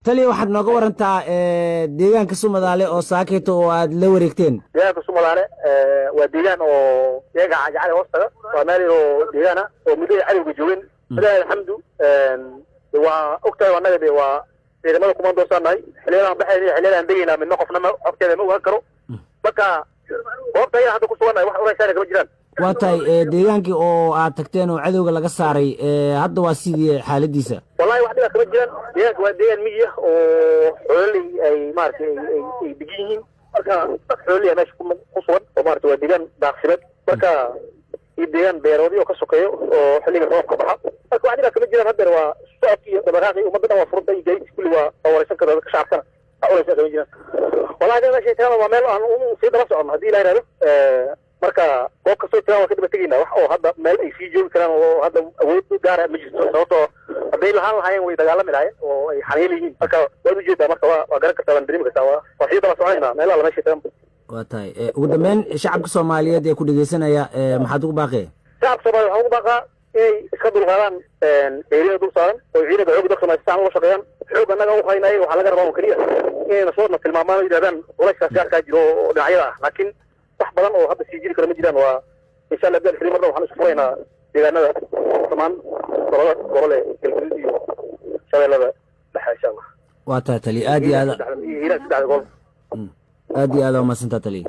taliya waxaad nooga warantaa deegaanka Soomaaliya oo saakeeto oo aad la wareegteen deegaanka Soomaaliya waa deegaan oo deegaanka jacayl hoostaga waa meel oo deegaana oo muddo cadowga joogin ilaahay alxamdu waa ogtahay wanaga waa ciidamada kuma doorsanay xilligan baxay xilligan deegaana midna qofna ma xogteeda ma ogaan karo marka goobta hadda ku suganay wax uraysan kama jiraan waa tahay deegaankii oo aad tagteen oo cadowga laga saaray hadda waa sidii xaaladiisa wallahi wax dhiba kama jiraan deegaanka waa deegaan miyi oo xoolay ay maartay ay digin marka xoolay meesha ku sugan oo maartay waa deegaan daaqsimeed marka deegaan beeroodi oo ka sokeeyo oo xilliga roobka baxa marka wax dhiba kama jiraan hadda waa socodkii dabaqaaqi ummadda waa furtay geeyay kulli waa waraysan karo dadka shacabkana uraysan kama jiraan wallahi meesha taa waa meel aan si daba socon hadii la yiraahdo marka goob kastoo tiraan waa ka daba tegaynaa wax oo hadda meel ay sii joogi karaan oo hadda awood gaara ma jirto sababtoo hadday lahaayeen way dagaalami lahaayeen oo ay xaniil yihiin marka waad ujeedaa marka waa garan kartaa waan dareemi kartaa waa xii daba soconaynaa meelaha la meesha tiraan waa tahay ugu dambeyn shacabka Soomaaliyeed ee ku dhageysanaya maxaad ugu baaqay shacabka Soomaaliyeed waxaan ugu baaqaa inay iska dulqaadaan eeriyada dul saaran oo ciidanka xoogga dalka Soomaaliya loo shaqeeyaan xoog annaga u haynay waxa laga rabaa oo kaliya inay soo tilmaamaan oo yiraahdaan culayskaas gaarka jiro oo dhinacyada ah laakiin wax badan oo hadda sii jiri kara ma jiraan waa insha Allah gaar xiriir marna waxaan isku furaynaa deegaanada dhamaan gobolada galbeed iyo shabeellada dhexe insha Allah waa tahay taliya aad iyo aad u mahadsantahay taliya